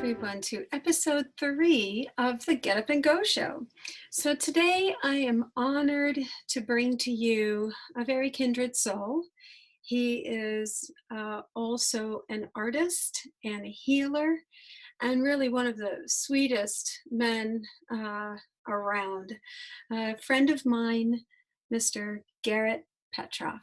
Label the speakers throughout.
Speaker 1: everyone to episode 3 of the Get Up and Go show. So today I am honored to bring to you a very kindred soul. He is also an artist and a healer and really one of the sweetest men around. A friend of mine, Mr. Garret Petrov.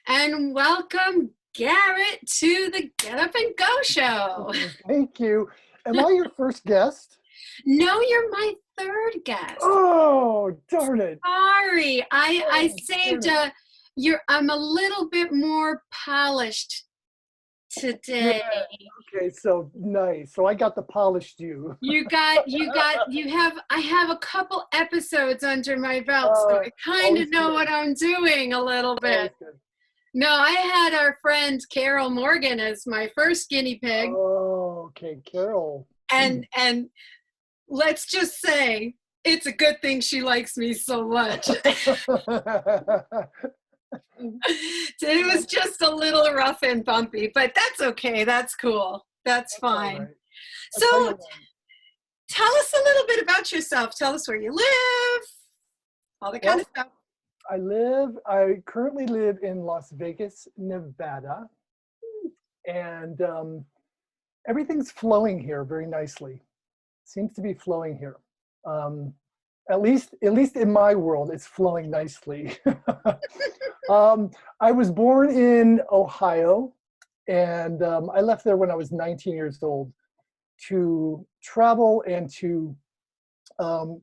Speaker 1: And welcome, Garret, to the Get Up and Go show.
Speaker 2: Thank you. Am I your first guest?
Speaker 1: No, you're my third guest.
Speaker 2: Oh, darn it.
Speaker 1: Sorry, I saved I'm a little bit more polished today.
Speaker 2: Yeah. Okay, so nice. So I got the polished you.
Speaker 1: I have a couple episodes under my belt, so I kind of know what I'm doing a little bit. No, I had our friend Carol Morgan as my first guinea pig.
Speaker 2: Oh, okay, Carol.
Speaker 1: And let's just say it's a good thing she likes me so much. It was just a little rough and bumpy, but that's okay. That's cool. That's fine. Right. So tell us a little bit about yourself. Tell us where you live, all that kind of stuff.
Speaker 2: I currently live in Las Vegas, Nevada, and everything's flowing here very nicely. Seems to be flowing here. At least in my world, it's flowing nicely. I was born in Ohio, and I left there when I was 19 years old to travel and to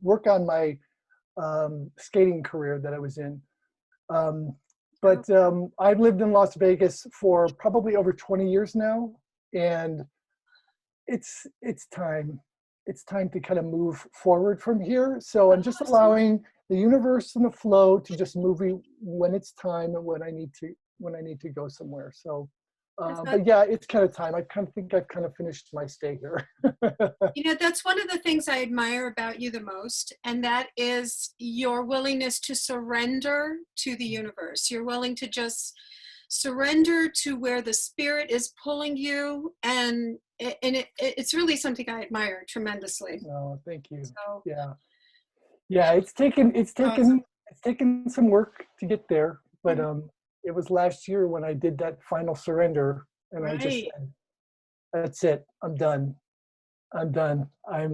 Speaker 2: work on my skating career that I was in. But I've lived in Las Vegas for probably over 20 years now, and it's time to kind of move forward from here. So I'm just allowing the universe and the flow to just move me when it's time and when I need to go somewhere. So but yeah, it's kind of time. I kind of think I've kind of finished my stay here.
Speaker 1: That's one of the things I admire about you the most, and that is your willingness to surrender to the universe. You're willing to just surrender to where the spirit is pulling you, and it's really something I admire tremendously.
Speaker 2: Oh, thank you.
Speaker 1: So,
Speaker 2: yeah. It's taken some work to get there, but it was last year when I did that final surrender, and I just said, "That's it. I'm done. I'm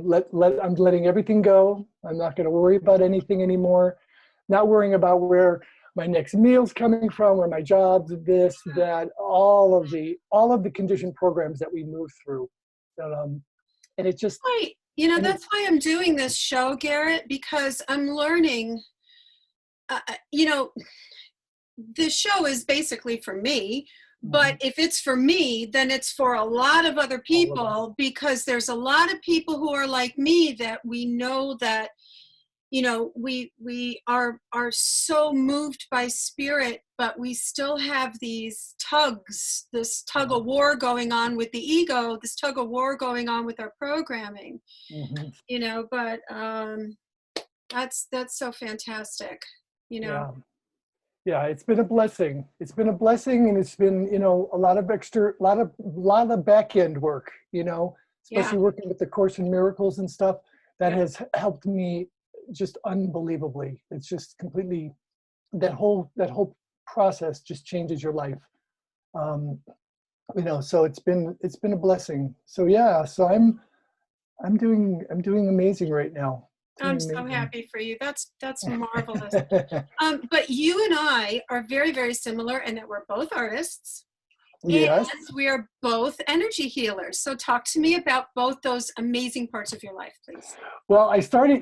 Speaker 2: letting everything go. I'm not going to worry about anything anymore. Not worrying about where my next meal's coming from, where my job's, this, that, all of the conditioned programs that we move through. And it just
Speaker 1: right. That's why I'm doing this show, Garret, because I'm learning. This show is basically for me, but if it's for me, then it's for a lot of other people, because there's a lot of people who are like me that we know that, we are so moved by spirit, but we still have this tug of war going on with the ego, this tug of war going on with our programming, but that's so fantastic,
Speaker 2: Yeah, it's been a blessing. And it's been, a lot of back end work, especially working with the Course in Miracles and stuff that has helped me just unbelievably. It's just completely, that whole process just changes your life. So it's been a blessing. So yeah, so I'm doing amazing right now.
Speaker 1: I'm so happy for you. That's marvelous. But you and I are very, very similar in that we're both artists.
Speaker 2: Yes.
Speaker 1: And we are both energy healers. So talk to me about both those amazing parts of your life, please.
Speaker 2: Well, I started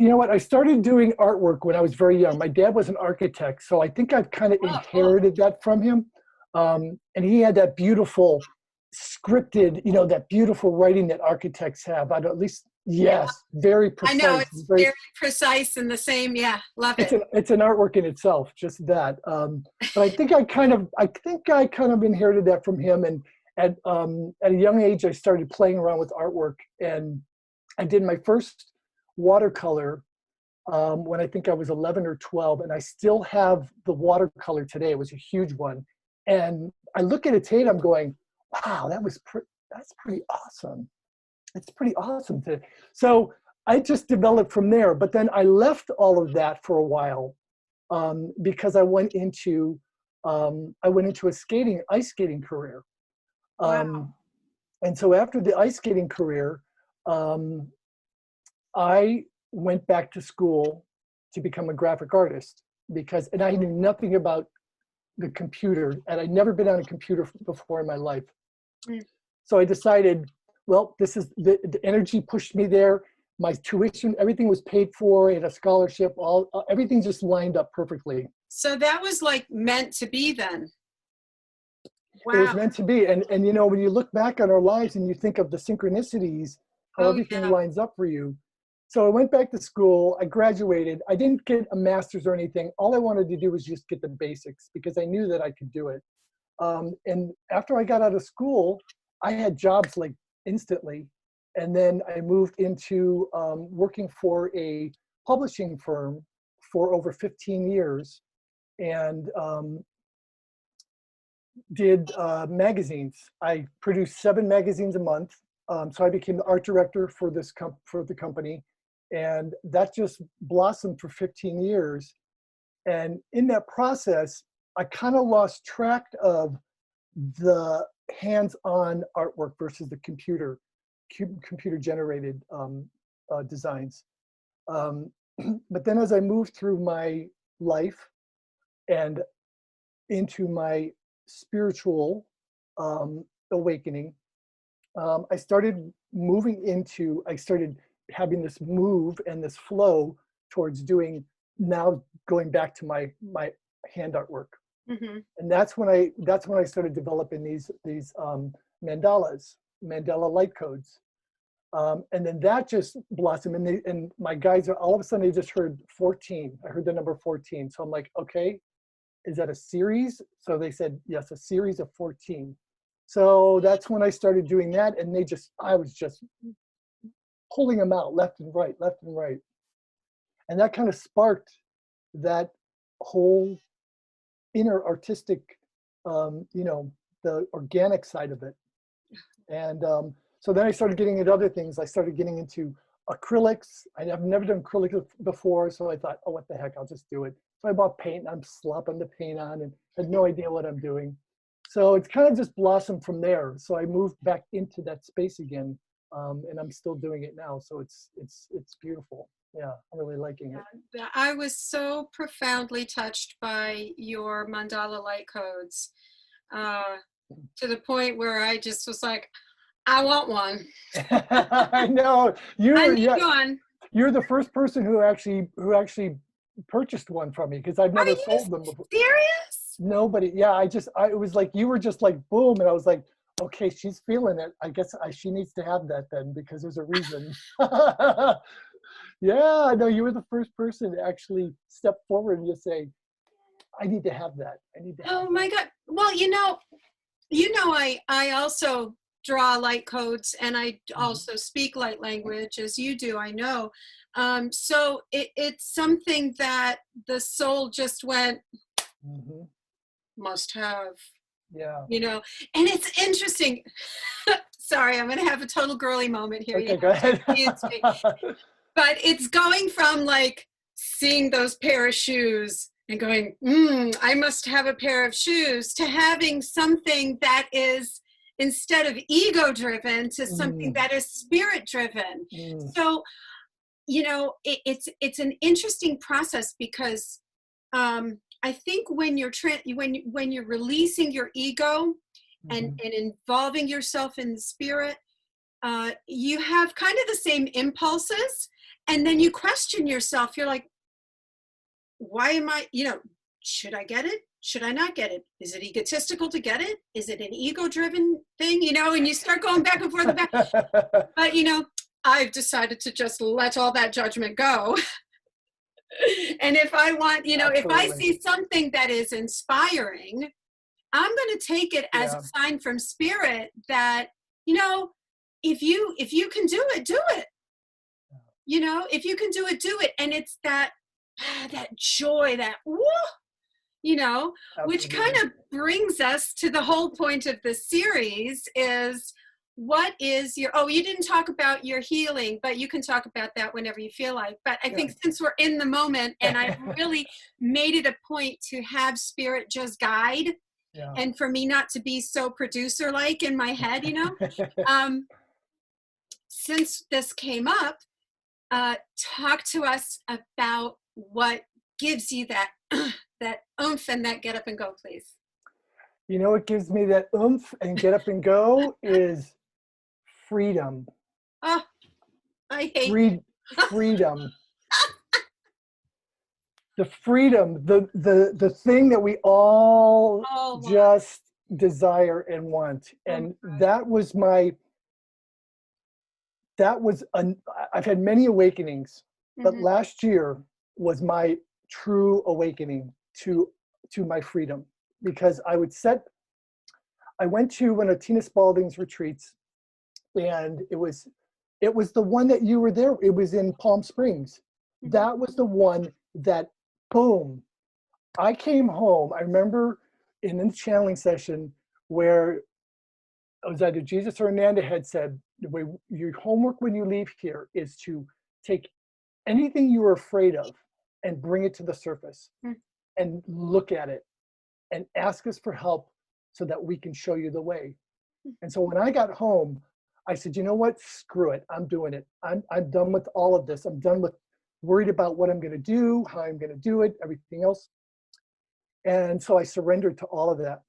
Speaker 2: doing artwork when I was very young. My dad was an architect, so I think I've kind of inherited that from him. And he had that beautiful scripted, that beautiful writing that architects have. At least, yes, very precise.
Speaker 1: I know, it's very precise and the same. Yeah, love it.
Speaker 2: It's an artwork in itself, just that. But I think I kind of inherited that from him. And at a young age, I started playing around with artwork, and I did my first watercolor when I think I was 11 or 12, and I still have the watercolor today. It was a huge one, and I look at it today and I'm going, wow, that was That's pretty awesome. It's pretty awesome. So I just developed from there, but then I left all of that for a while because I went into a ice skating career.
Speaker 1: Wow.
Speaker 2: And so after the ice skating career, um, I went back to school to become a graphic artist and I knew nothing about the computer, and I'd never been on a computer before in my life.
Speaker 1: Mm.
Speaker 2: So I decided, well, this is the energy pushed me there. My tuition, everything was paid for. I had a scholarship. Everything just lined up perfectly.
Speaker 1: So that was like meant to be then.
Speaker 2: It was
Speaker 1: Wow.
Speaker 2: meant to be. And you know, when you look back on our lives and you think of the synchronicities, how
Speaker 1: Oh
Speaker 2: everything
Speaker 1: yeah.
Speaker 2: lines up for you. So I went back to school. I graduated. I didn't get a master's or anything. All I wanted to do was just get the basics because I knew that I could do it. And after I got out of school, I had jobs like instantly. And then I moved into working for a publishing firm for over 15 years and did magazines. I produced 7 magazines a month. So I became the art director for for the company. And that just blossomed for 15 years. And in that process, I kind of lost track of the hands-on artwork versus the computer generated designs. Um, but then as I moved through my life and into my spiritual awakening, I started having this move and this flow towards going back to my hand artwork.
Speaker 1: Mm-hmm.
Speaker 2: And that's when I started developing these mandala light codes. And then that just blossomed. And my guys are all of a sudden they just heard 14. I heard the number 14. So I'm like, okay, is that a series? So they said, yes, a series of 14. So that's when I started doing that. And I was just pulling them out left and right, left and right. And that kind of sparked that whole inner artistic, the organic side of it. And so then I started getting into other things. I started getting into acrylics. I've never done acrylics before, so I thought, oh, what the heck, I'll just do it. So I bought paint, and I'm slopping the paint on and had no idea what I'm doing. So it's kind of just blossomed from there. So I moved back into that space again, and I'm still doing it now. So it's beautiful. Yeah, I'm really liking it.
Speaker 1: I was so profoundly touched by your mandala light codes, uh, to the point where I just was like, I want one.
Speaker 2: I know
Speaker 1: I
Speaker 2: you're
Speaker 1: need
Speaker 2: yeah,
Speaker 1: one.
Speaker 2: you're the first person who actually purchased one from me because I've
Speaker 1: Are
Speaker 2: never
Speaker 1: you
Speaker 2: sold them before.
Speaker 1: serious?
Speaker 2: Nobody. Yeah, it was like you were just like boom, and I was like, okay, she's feeling it. I guess she needs to have that then because there's a reason. Yeah, I know you were the first person to actually step forward and just say, I need to have that. I need to have
Speaker 1: Oh
Speaker 2: that.
Speaker 1: my God. Well, I also draw light codes and I
Speaker 2: Mhm,
Speaker 1: also speak light language as you do, I know. So it's something that the soul just went,
Speaker 2: mhm.
Speaker 1: must have,
Speaker 2: Yeah.
Speaker 1: you know, and it's interesting. Sorry, I'm going to have a total girly moment here. You
Speaker 2: Okay, go
Speaker 1: have to
Speaker 2: ahead.
Speaker 1: excuse me. But it's going from like seeing those pair of shoes and going, I must have a pair of shoes, to having something that is, instead of ego driven, to something
Speaker 2: Mm,
Speaker 1: that is spirit driven.
Speaker 2: mm,
Speaker 1: So, it's an interesting process because I think when you're releasing your ego and
Speaker 2: mhm,
Speaker 1: involving yourself in the spirit, you have kind of the same impulses, and then you question yourself. You're like, why am I, should I get it? Should I not get it? Is it egotistical to get it? Is it an ego driven thing? And you start going back and forth and back. But, I've decided to just let all that judgment go. And if I want, if I
Speaker 2: Absolutely.
Speaker 1: see something that is inspiring, I'm going to take it as
Speaker 2: Yeah.
Speaker 1: a sign from spirit that, you know, if you can do it, do it. If you can do it, do it. And it's that joy, that woo, which kind
Speaker 2: Absolutely.
Speaker 1: of brings us to the whole point of the series is what is your, oh, you didn't talk about your healing, but you can talk about that whenever you feel like. But I
Speaker 2: Yeah.
Speaker 1: think since we're in the moment, and I've really made it a point to have spirit just guide,
Speaker 2: Yeah.
Speaker 1: and for me not to be so producer like in my head, um, since this came up, talk to us about what gives you that that oomph and that get up and go, please.
Speaker 2: You know what gives me that oomph and get up and go is freedom.
Speaker 1: Oh, I hate
Speaker 2: Free, freedom. The freedom, the thing that we all
Speaker 1: all one.
Speaker 2: just desire and want.
Speaker 1: Oh
Speaker 2: And
Speaker 1: my
Speaker 2: that was an, I've had many awakenings,
Speaker 1: God.
Speaker 2: but
Speaker 1: Hmm.
Speaker 2: last year was my true awakening to my freedom, because I went to one of Tina Spalding's retreats, and it was the one that you were there. It was in Palm Springs.
Speaker 1: Hmm.
Speaker 2: That was the one that, boom, I came home. I remember in the channeling session where it was either Jesus or Ananda had said, the way your homework when you leave here is to take anything you were afraid of and bring it to the surface and look at it and ask us for help so that we can show you the way. And so when I got home, I said, you know what? Screw it. I'm doing it. I'm done with all of this. I'm done with worried about what I'm going to do, how I'm going to do it, everything else. And so I surrendered to all of that.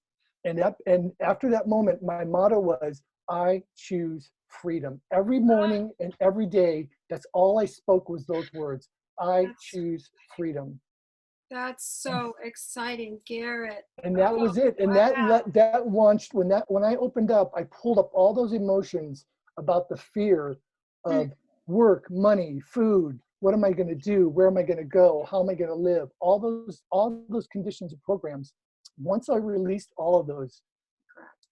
Speaker 2: And after that moment, my motto was, I choose freedom. Every morning and every day, that's all I spoke was those words. I
Speaker 1: That's
Speaker 2: choose freedom.
Speaker 1: that's
Speaker 2: And,
Speaker 1: so exciting, Garrett.
Speaker 2: and that
Speaker 1: Oh,
Speaker 2: was it. And
Speaker 1: wow.
Speaker 2: that launched when I opened up, I pulled up all those emotions about the fear
Speaker 1: Mm.
Speaker 2: of work, money, food. What am I going to do? Where am I going to go? How am I going to live? All those conditions and programs. Once I released all of those,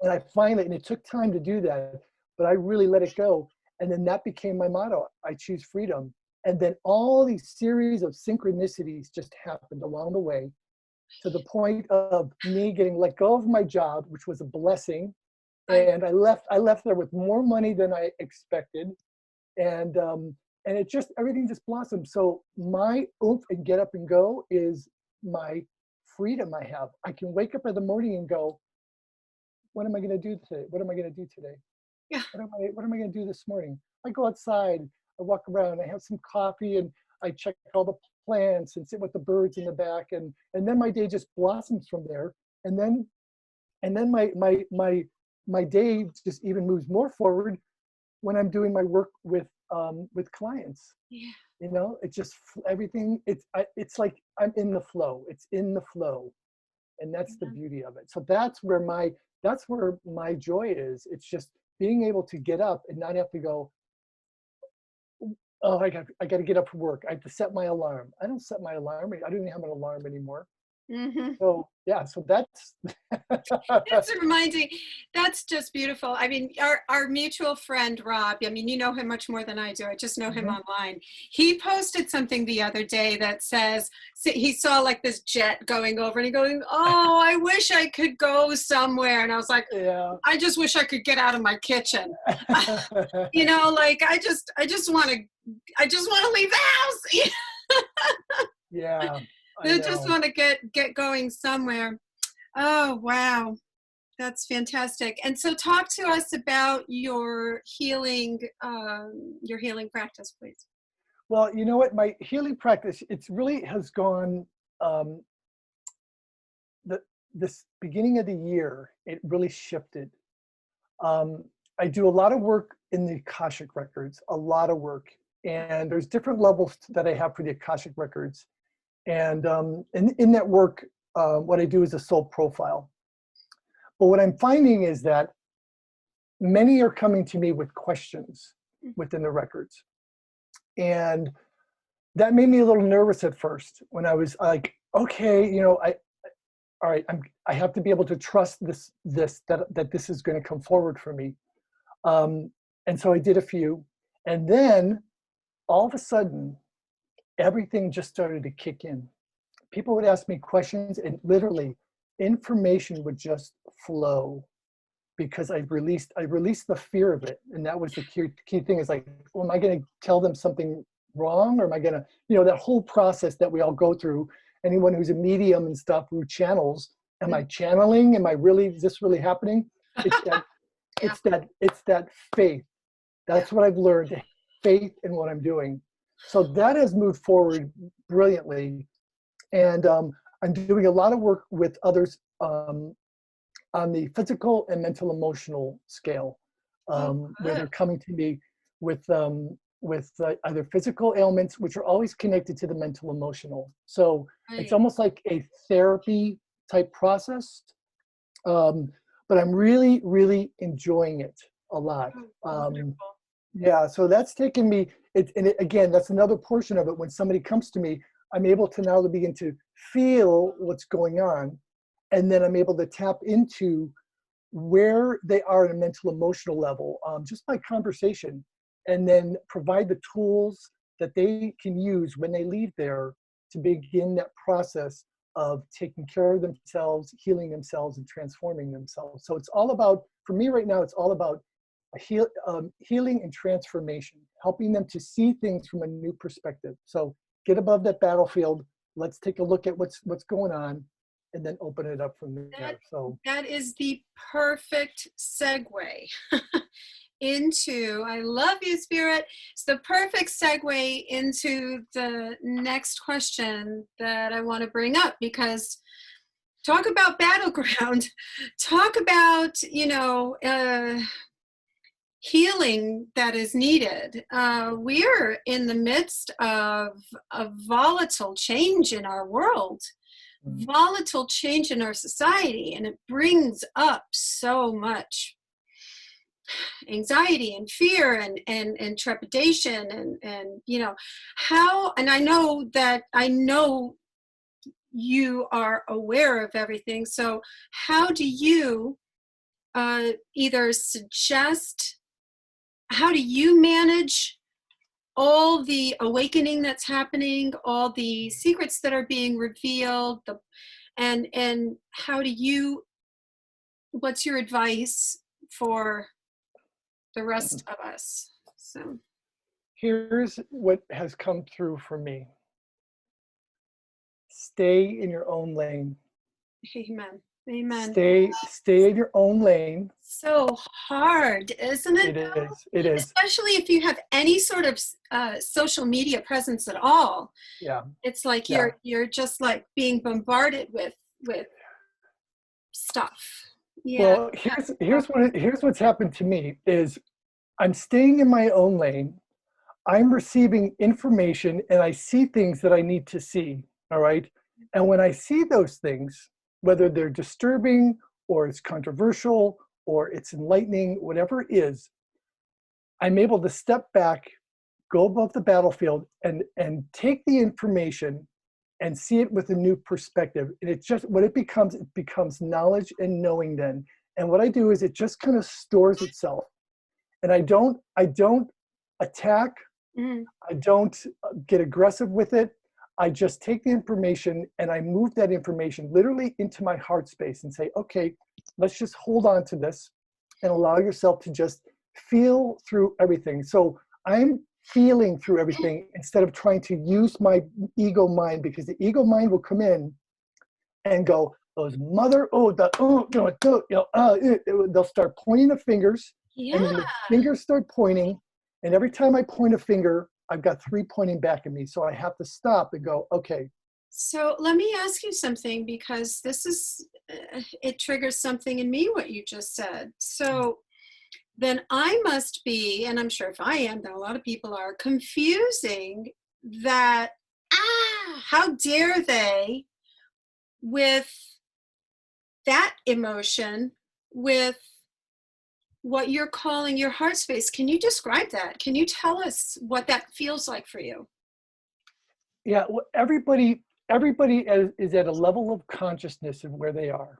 Speaker 2: and I finally, and it took time to do that, but I really let it go. And then that became my motto. I choose freedom. And then all these series of synchronicities just happened along the way, to the point of me getting let go of my job, which was a blessing.
Speaker 1: I
Speaker 2: And I left there with more money than I expected. And and it just, everything just blossomed. So my oomph and get up and go is my freedom I have. I can wake up in the morning and go, what am I going to do today? What am I going to do today?
Speaker 1: yeah.
Speaker 2: What am I going to do this morning? I go outside, I walk around, I have some coffee, and I check all the plants and sit with the birds in the back, and then my day just blossoms from there. And then my day just even moves more forward when I'm doing my work with clients.
Speaker 1: Yeah.
Speaker 2: You know, it just everything. It's like I'm in the flow. It's in the flow, and that's the
Speaker 1: Yeah.
Speaker 2: beauty of it. So that's where my joy is. It's just being able to get up and not have to go, oh, I got to get up for work. I have to set my alarm. I don't set my alarm. I don't even have an alarm anymore.
Speaker 1: Hmm.
Speaker 2: So yeah, so that's
Speaker 1: It's reminding. That's just beautiful. I mean, our mutual friend Rob. I mean, you know him much more than I do. I just know him
Speaker 2: Mhm.
Speaker 1: online. He posted something the other day that says he saw like this jet going over, and he going, "Oh, I wish I could go somewhere." And I was like,
Speaker 2: Yeah.
Speaker 1: "I just wish I could get out of my kitchen." Like I just want to leave the house.
Speaker 2: Yeah, I
Speaker 1: I just
Speaker 2: know.
Speaker 1: want to get going somewhere. Oh, wow. That's fantastic. And so talk to us about your healing practice, please.
Speaker 2: Well, you know what? My healing practice, it's really has gone, um, the this beginning of the year, it really shifted. Um, I do a lot of work in the Akashic records, a lot of work, and there's different levels that I have for the Akashic records. And in that work, what I do is a soul profile. But what I'm finding is that many are coming to me with questions within the records, and that made me a little nervous at first when I was like, okay, all right, I have to be able to trust that this is going to come forward for me. Um, and so I did a few, and then all of a sudden, everything just started to kick in. People would ask me questions, and literally, information would just flow. because I released the fear of it. And that was the key thing, is like, well, am I going to tell them something wrong? Or am I going to, that whole process that we all go through, anyone who's a medium and stuff who channels, am I channeling? Is this really happening? It's that,
Speaker 1: Yeah.
Speaker 2: it's that faith.
Speaker 1: Yeah.
Speaker 2: That's what I've learned, faith in what I'm doing. So that has moved forward brilliantly. And I'm doing a lot of work with others on the physical and mental emotional scale,
Speaker 1: Oh,
Speaker 2: where they're
Speaker 1: good.
Speaker 2: coming to me with either physical ailments, which are always connected to the mental emotional. So it's
Speaker 1: Right.
Speaker 2: almost like a therapy type process. But I'm really, really enjoying it a lot.
Speaker 1: Oh,
Speaker 2: Um,
Speaker 1: wonderful.
Speaker 2: yeah, so that's taken me, again, that's another portion of it. When somebody comes to me, I'm able to now begin to feel what's going on. And then I'm able to tap into where they are at a mental emotional level, just by conversation, and then provide the tools that they can use when they leave there to begin that process of taking care of themselves, healing themselves, and transforming themselves. So it's all about, for me right now, it's all about healing and transformation, helping them to see things from a new perspective. So get above that battlefield. Let's take a look at what's going on, and then open it up from
Speaker 1: That
Speaker 2: there. So
Speaker 1: that is the perfect segue into, I love you, Spirit. It's the perfect segue into the next question that I want to bring up, because talk about battleground, talk about, healing that is needed. We are in the midst of a volatile change in our world, volatile change in our society, and it brings up so much anxiety and fear and trepidation and how, and I know you are aware of everything. So how do you either suggest, how do you manage all the awakening that's happening, all the secrets that are being revealed, and how do you, what's your advice for the rest of us? So
Speaker 2: here's what has come through for me. Stay in your own lane.
Speaker 1: amen. Amen.
Speaker 2: Stay in your own lane.
Speaker 1: So hard, isn't it?
Speaker 2: It is. It is.
Speaker 1: Especially if you have any sort of social media presence at all.
Speaker 2: Yeah.
Speaker 1: It's like
Speaker 2: Yeah.
Speaker 1: you're just like being bombarded with stuff. Yeah.
Speaker 2: Well, here's what's happened to me is I'm staying in my own lane. I'm receiving information and I see things that I need to see. All right. And when I see those things, whether they're disturbing or it's controversial or it's enlightening, whatever it is, I'm able to step back, go above the battlefield, and take the information and see it with a new perspective. And it becomes knowledge and knowing then. And what I do is it just kind of stores itself. And I don't attack.
Speaker 1: Mm.
Speaker 2: I don't get aggressive with it. I just take the information and I move that information literally into my heart space and say, okay, let's just hold on to this and allow yourself to just feel through everything. So I'm feeling through everything instead of trying to use my ego mind, because the ego mind will come in and go, those mother, they'll start pointing the fingers,
Speaker 1: Yeah.
Speaker 2: and then the fingers start pointing. And every time I point a finger, I've got three pointing back at me. So I have to stop and go, okay.
Speaker 1: So let me ask you something, because this is, it triggers something in me, what you just said. So then I must be, and I'm sure if I am, then a lot of people are, confusing that, how dare they, with that emotion, with what you're calling your heart space. Can you describe that? Can you tell us what that feels like for you?
Speaker 2: Yeah, well, everybody is at a level of consciousness of where they are.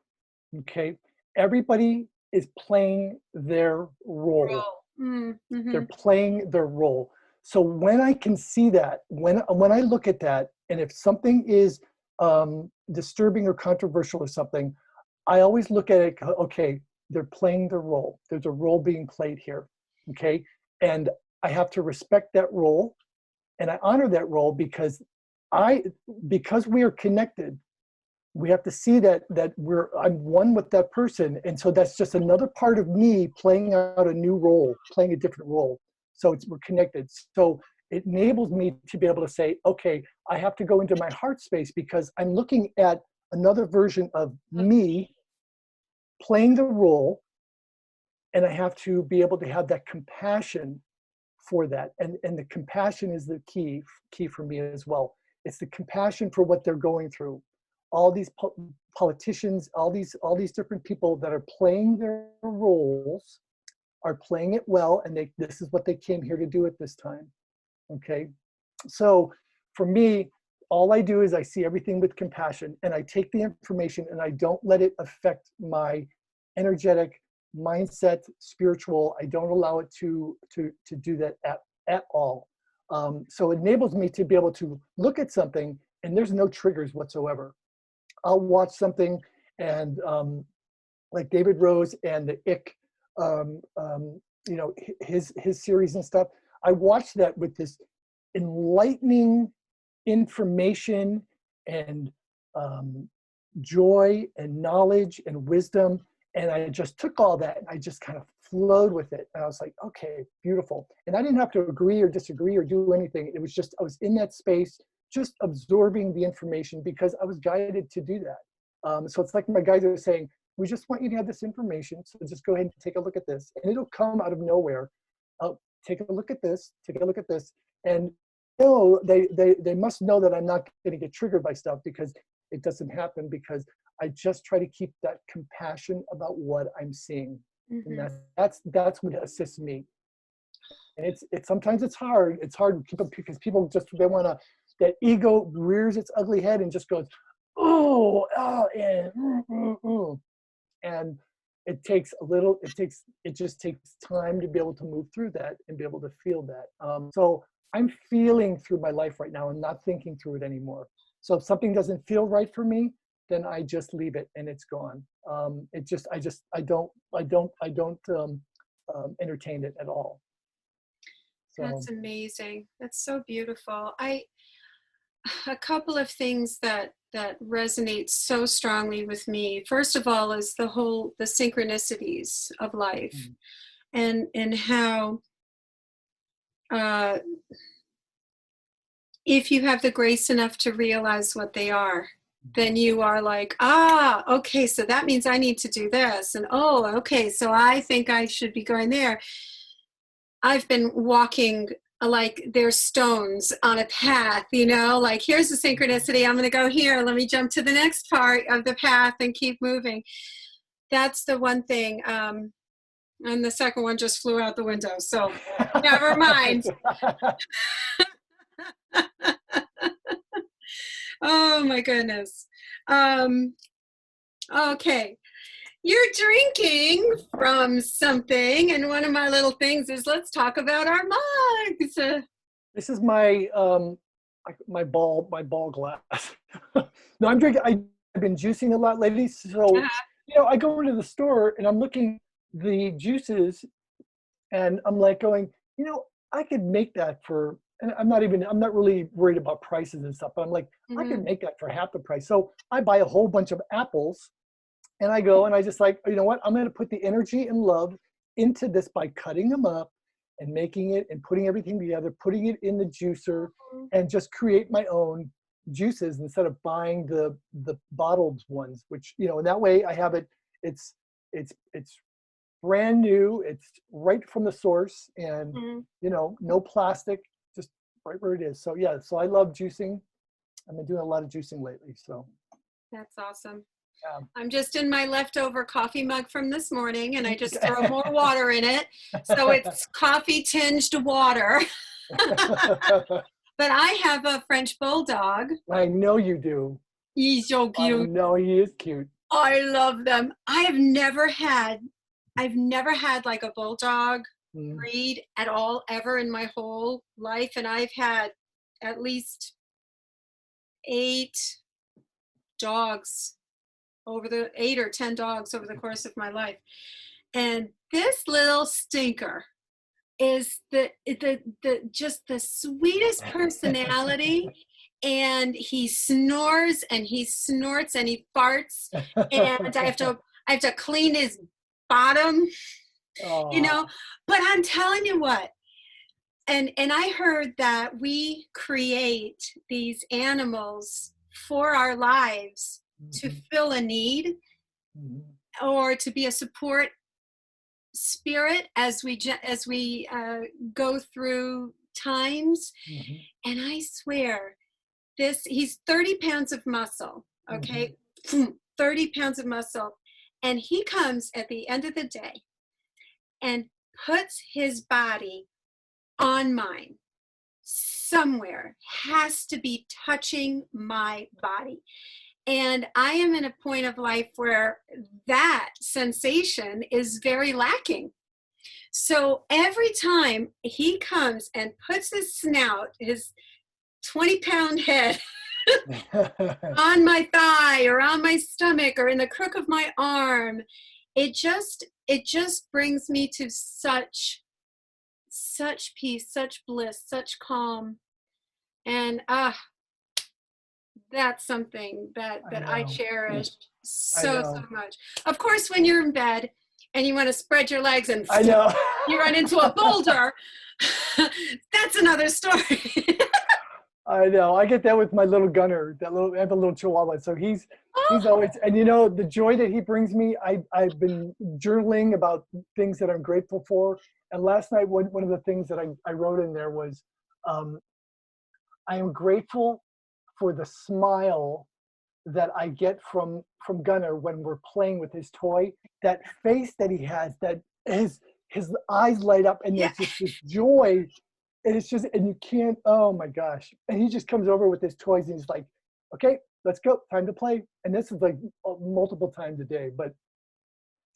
Speaker 2: Okay, everybody is playing their role.
Speaker 1: Mm-hmm.
Speaker 2: They're playing their role. So when I can see that, when I look at that, and if something is disturbing or controversial or something, I always look at it. Okay, they're playing their role. There's a role being played here. Okay. And I have to respect that role, and I honor that role because because we are connected, we have to see that I'm one with that person. And so that's just another part of me playing out a new role, playing a different role. So we're connected. So it enables me to be able to say, okay, I have to go into my heart space because I'm looking at another version of me playing the role, and I have to be able to have that compassion for that. And the compassion is the key for me as well. It's the compassion for what they're going through. All these politicians, all these different people that are playing their roles are playing it well, and this is what they came here to do at this time. Okay, so for me, all I do is I see everything with compassion, and I take the information and I don't let it affect my energetic mindset, spiritual. I don't allow it to do that at all. So it enables me to be able to look at something and there's no triggers whatsoever. I'll watch something and like David Rose and the Ick, his series and stuff. I watch that with this enlightening information and joy and knowledge and wisdom. And I just took all that and I just kind of flowed with it. And I was like, okay, beautiful. And I didn't have to agree or disagree or do anything. It was just, I was in that space, just absorbing the information because I was guided to do that. So it's like my guides are saying, we just want you to have this information. So just go ahead and take a look at this. And it'll come out of nowhere. Take a look at this, take a look at this. And they must know that I'm not going to get triggered by stuff because it doesn't happen, because I just try to keep that compassion about what I'm seeing. Mm-hmm. And that's what assists me. And it's sometimes it's hard. It's hard to keep up because people just, they want to, that ego rears its ugly head and just goes, and it just takes time to be able to move through that and be able to feel that. So I'm feeling through my life right now and not thinking through it anymore. So if something doesn't feel right for me, then I just leave it and it's gone. I don't entertain it at all. So.
Speaker 1: That's amazing. That's so beautiful. A couple of things that resonate so strongly with me. First of all is the synchronicities of life, mm-hmm. and how if you have the grace enough to realize what they are, then you are like, okay, so that means I need to do this. And okay, so I think I should be going there. I've been walking like there's stones on a path, like here's the synchronicity. I'm going to go here. Let me jump to the next part of the path and keep moving. That's the one thing. And the second one just flew out the window. So never mind. Oh my goodness. Okay. You're drinking from something, and one of my little things is let's talk about our mugs.
Speaker 2: This is my ball glass. No, I'm drinking. I've been juicing a lot lately, so I go into the store and I'm looking the juices, and I'm like going, I could make that for. And I'm not really worried about prices and stuff, but I'm like, mm-hmm. I could make that for half the price. So I buy a whole bunch of apples. And I go and I just like, you know what? I'm going to put the energy and love into this by cutting them up and making it and putting everything together, putting it in the juicer, and just create my own juices instead of buying the bottled ones, which, and that way I have it. It's brand new. It's right from the source, and, no plastic, just right where it is. So yeah, so I love juicing. I've been doing a lot of juicing lately. So
Speaker 1: that's awesome.
Speaker 2: Yeah.
Speaker 1: I'm just in my leftover coffee mug from this morning, and I just throw more water in it. So it's coffee tinged water. But I have a French bulldog.
Speaker 2: I know you do.
Speaker 1: He's so cute.
Speaker 2: I know he is cute.
Speaker 1: I love them. I've never had like a bulldog breed at all ever in my whole life. And I've had at least 8 dogs over the 8 or 10 dogs over the course of my life. And this little stinker is the just the sweetest personality. And he snores and he snorts and he farts, and I have to clean his bottom, you
Speaker 2: Oh,
Speaker 1: know. But I'm telling you what, and I heard that we create these animals for our lives to
Speaker 2: mhm,
Speaker 1: fill a need
Speaker 2: mhm,
Speaker 1: or to be a support spirit as we go through times.
Speaker 2: mhm,
Speaker 1: And I swear, this he's 30 pounds of muscle,
Speaker 2: mhm,
Speaker 1: okay. 30 pounds of muscle, and he comes at the end of the day and puts his body on mine somewhere, has to be touching my body. And I am in a point of life where that sensation is very lacking. So every time he comes and puts his snout, his 20-pound head, on my thigh or on my stomach or in the crook of my arm, it just brings me to such peace, such bliss, such calm. And that's something that
Speaker 2: I
Speaker 1: that I
Speaker 2: know.
Speaker 1: cherish
Speaker 2: I
Speaker 1: so
Speaker 2: know.
Speaker 1: much. Of course, when you're in bed and you want to spread your legs and
Speaker 2: I know.
Speaker 1: you run into a boulder, that's another story.
Speaker 2: I know. I get that with my little Gunner. I have a little Chihuahua, so he's always, and you know the joy that he brings me. I've been journaling about things that I'm grateful for, and last night one of the things that I wrote in there was, um, I am grateful for the smile that I get from Gunner when we're playing with his toy. That face that he has, that his eyes light up, and
Speaker 1: Yeah.
Speaker 2: there's just this joy. And it's just, and you can't. Oh my gosh! And he just comes over with his toys, and he's like, "Okay, let's go, time to play." And this is like multiple times a day, but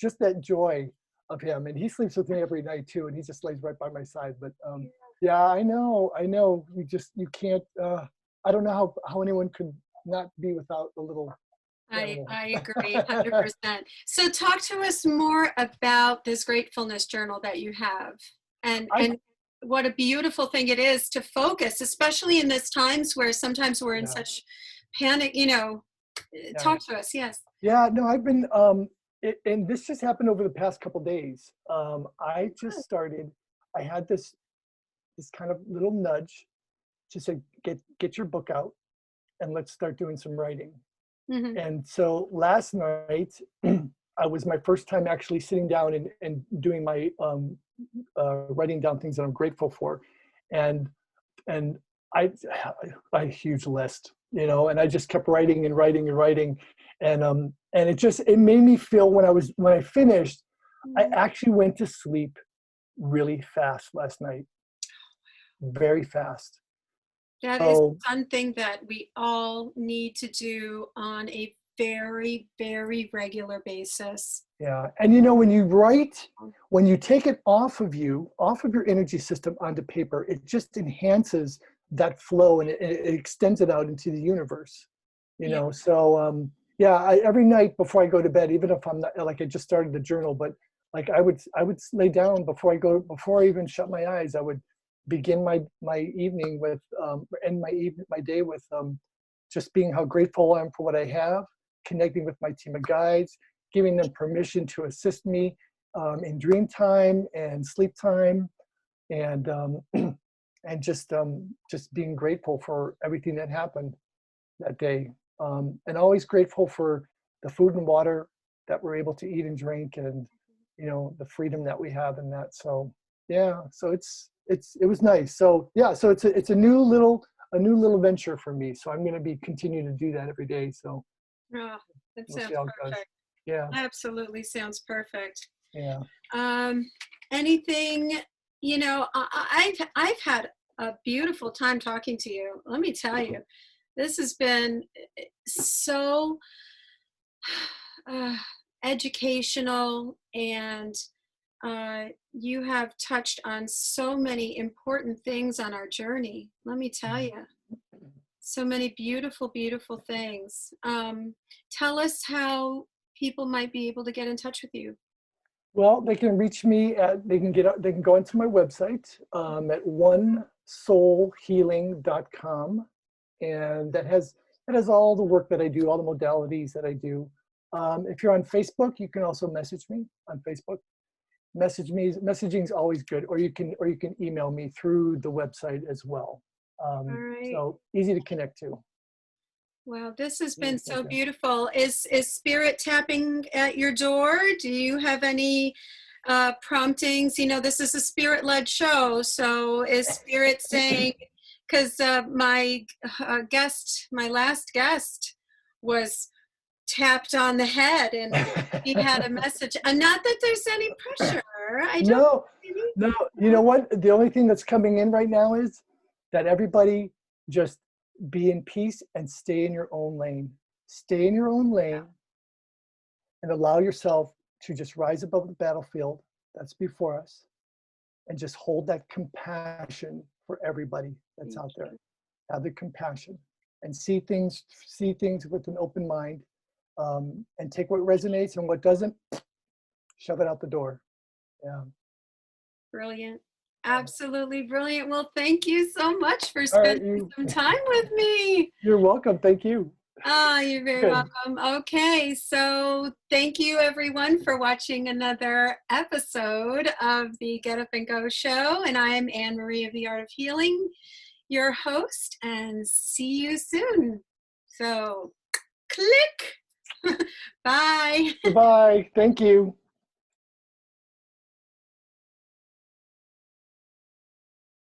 Speaker 2: just that joy of him. And he sleeps with me every night too, and he just lays right by my side. But yeah, I know. You can't. I don't know how anyone could not be without a little animal.
Speaker 1: I agree 100%. So talk to us more about this gratefulness journal that you have,
Speaker 2: I
Speaker 1: and what a beautiful thing it is to focus, especially in this times where sometimes we're in
Speaker 2: yeah
Speaker 1: such panic, you know.
Speaker 2: yeah
Speaker 1: Talk to us, yes.
Speaker 2: yeah. No, I've been and this just happened over the past couple days. I just started. I had this kind of little nudge to say, get your book out and let's start doing some writing.
Speaker 1: Hmm.
Speaker 2: And so last night, I was my first time actually sitting down and doing my writing down things that I'm grateful for, and and I a huge list, you know, and I just kept writing and writing and writing, and it made me feel when I finished, I actually went to sleep really fast last night, very fast.
Speaker 1: That is
Speaker 2: So
Speaker 1: something that we all need to do on a very, very regular basis.
Speaker 2: yeah, and you know, when you write, when you take it off of you, off of your energy system onto paper, it just enhances that flow, and it extends it out into the universe. You
Speaker 1: Yeah.
Speaker 2: know, so yeah, every night before I go to bed, even if I'm not like I just started the journal, but like I would lay down before I even shut my eyes, I would begin my evening with end my day with just being how grateful I am for what I have, connecting with my team of guides, giving them permission to assist me in dream time and sleep time, and and just being grateful for everything that happened that day, and always grateful for the food and water that we're able to eat and drink, and you know the freedom that we have in that. So yeah, so it was nice. So yeah, so it's a new little venture for me. So I'm going to be continuing to do that every day. So
Speaker 1: Oh, that
Speaker 2: we'll see
Speaker 1: sounds
Speaker 2: how it goes.
Speaker 1: perfect.
Speaker 2: Yeah,
Speaker 1: Absolutely sounds perfect.
Speaker 2: yeah.
Speaker 1: Um, anything, I've had a beautiful time talking to you. Let me tell you, this has been so uh, educational, and you have touched on so many important things on our journey. Let me tell you. So many beautiful, beautiful things. Tell us how people might be able to get in touch with you.
Speaker 2: Well, they can reach me at, they can go into my website at onesoulhealing.com. And that has all the work that I do, all the modalities that I do. If you're on Facebook, you can also message me on Facebook. Messaging is always good, or you can email me through the website as well.
Speaker 1: All right.
Speaker 2: So easy to connect to.
Speaker 1: Well, this has
Speaker 2: Yeah,
Speaker 1: been so
Speaker 2: okay.
Speaker 1: beautiful. Is spirit tapping at your door? Do you have any promptings? You know, this is a spirit-led show, so is spirit saying? Because my last guest, was tapped on the head, and he had a message. And not that there's any pressure. I don't
Speaker 2: No,
Speaker 1: think
Speaker 2: no. You know what? The only thing that's coming in right now is that everybody just be in peace and stay in your own lane. Stay in your own lane and allow yourself to just rise above the battlefield that's before us and just hold that compassion for everybody that's out there. Have the compassion and see things with an open mind, and take what resonates, and what doesn't, shove it out the door. Yeah.
Speaker 1: Brilliant.
Speaker 2: Yeah.
Speaker 1: Absolutely brilliant. Well, thank you so much for
Speaker 2: All right,
Speaker 1: spending some time with me.
Speaker 2: you're welcome. Thank you.
Speaker 1: Ah, you're very
Speaker 2: Good.
Speaker 1: welcome. Okay, so thank you everyone for watching another episode of the Get Up and Go show. And I'm Anne Marie of the Art of Healing, your host, and see you soon. So, click. Bye.
Speaker 2: Goodbye. Thank you.